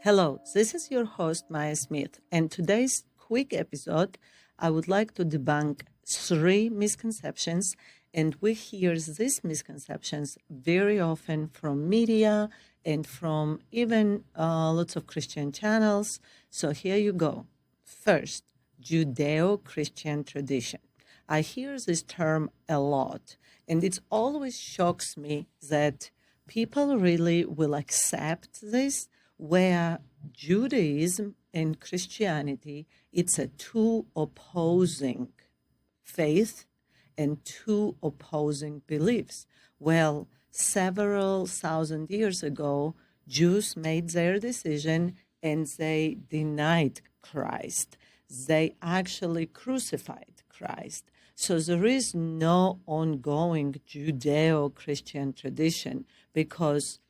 Hello, this is your host, Maia Smith, and today's quick episode, I would like to debunk 3 misconceptions, and we hear these misconceptions very often from media and from even lots of Christian channels. So here you go. First, Judeo-Christian tradition. I hear this term a lot, and it always shocks me that people really will accept this, where Judaism and Christianity, it's a two opposing faith and two opposing beliefs. Well, several thousand years ago, Jews made their decision and they denied Christ. They actually crucified Christ. So there is no ongoing Judeo-Christian tradition, because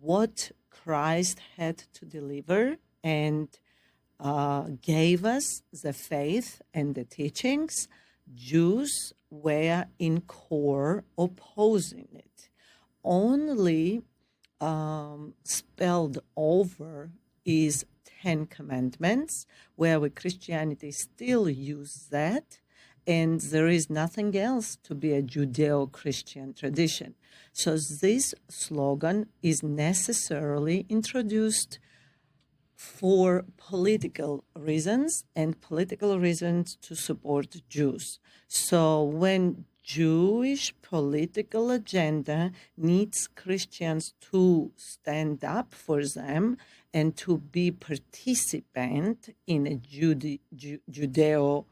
what Christ had to deliver and gave us the faith and the teachings, Jews were in core opposing it. Only spelled over is 10 Commandments, where we Christianity still use that, and there is nothing else to be a Judeo-Christian tradition. So this slogan is necessarily introduced for political reasons and political reasons to support Jews. So when Jewish political agenda needs Christians to stand up for them and to be participant in a Judeo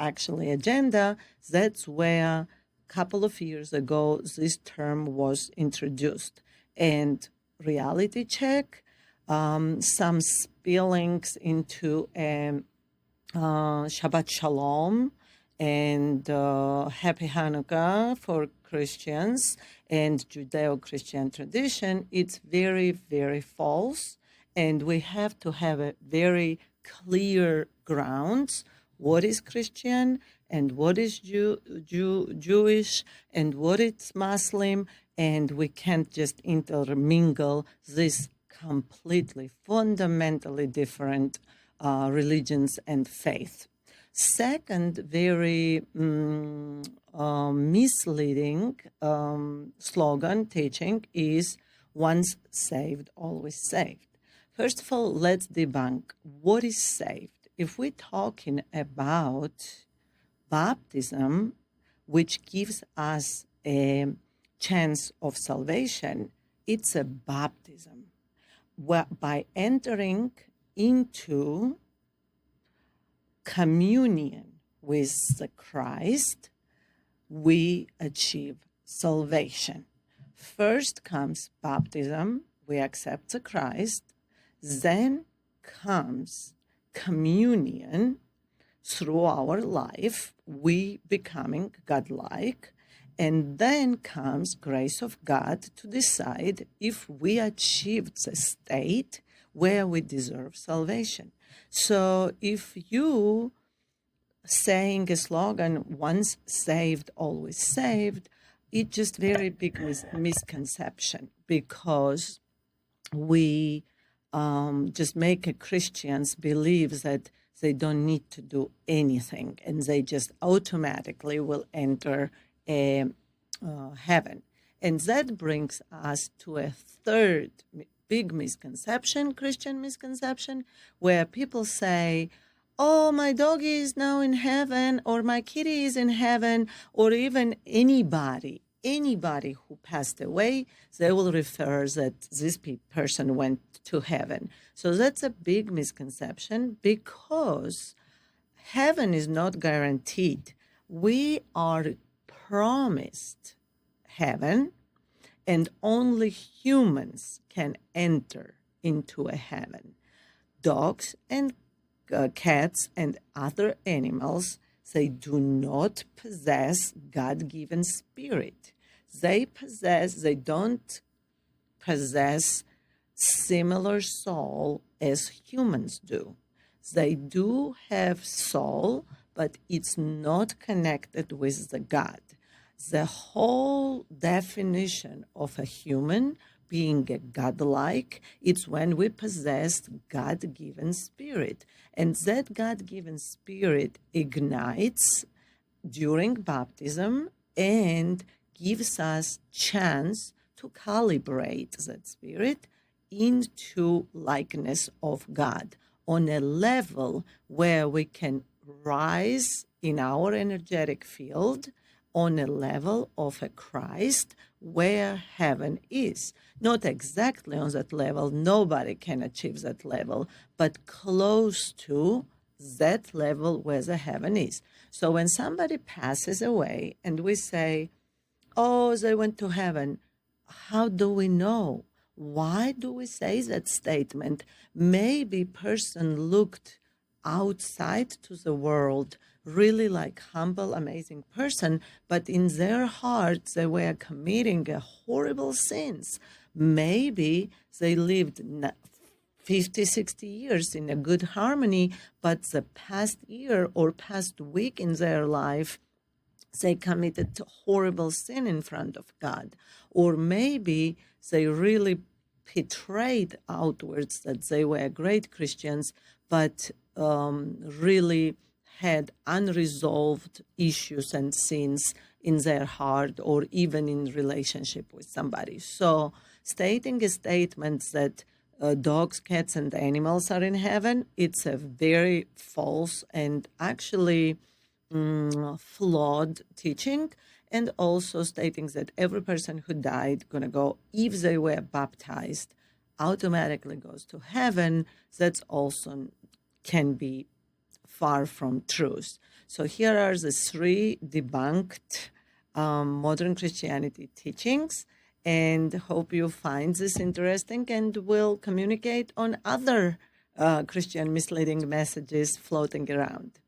agenda, that's where a couple of years ago this term was introduced. And reality check, some spillings into Shabbat Shalom and Happy Hanukkah for Christians and Judeo-Christian tradition, it's very, very false. And we have to have a very clear grounds. What is Christian and what is Jewish and what is Muslim, and we can't just intermingle these completely, fundamentally different religions and faith. Second, very misleading slogan teaching is once saved, always saved. First of all, let's debunk what is saved. If we're talking about baptism, which gives us a chance of salvation, it's a baptism. By entering into communion with the Christ, we achieve salvation. First comes baptism, we accept the Christ, then comes communion. Through our life, we becoming godlike, and then comes grace of God to decide if we achieved the state where we deserve salvation. So if you saying a slogan, once saved, always saved, it's just very big misconception, because we just make Christians believe that they don't need to do anything and they just automatically will enter heaven. And that brings us to a third big misconception, Christian misconception, where people say, oh, my doggy is now in heaven, or my kitty is in heaven, or even anybody who passed away, they will refer that this person went to heaven. So that's a big misconception, because heaven is not guaranteed. We are promised heaven, and only humans can enter into a heaven. Dogs and cats and other animals, they do not possess God-given spirit. They don't possess similar soul as humans do. They do have soul, but it's not connected with the God. The whole definition of a human being a godlike. It's when we possess God-given spirit. And that God-given spirit ignites during baptism and gives us chance to calibrate that spirit into likeness of God on a level where we can rise in our energetic field on a level of a Christ where heaven is. Not exactly on that level, nobody can achieve that level, but close to that level where the heaven is. So when somebody passes away and we say, oh, they went to heaven, how do we know? Why do we say that statement? Maybe person looked outside to the world, really like humble, amazing person, but in their hearts they were committing a horrible sins. Maybe they lived 50, 60 years in a good harmony, but the past year or past week in their life, they committed horrible sin in front of God. Or maybe they really betrayed outwards that they were great Christians, but really had unresolved issues and sins in their heart or even in relationship with somebody. So stating a statement that dogs, cats, and animals are in heaven, it's a very false and actually flawed teaching, and also stating that every person who died going to go, if they were baptized, automatically goes to heaven. That's also can be far from truth. So here are the three debunked modern Christianity teachings, and hope you find this interesting and will communicate on other Christian misleading messages floating around.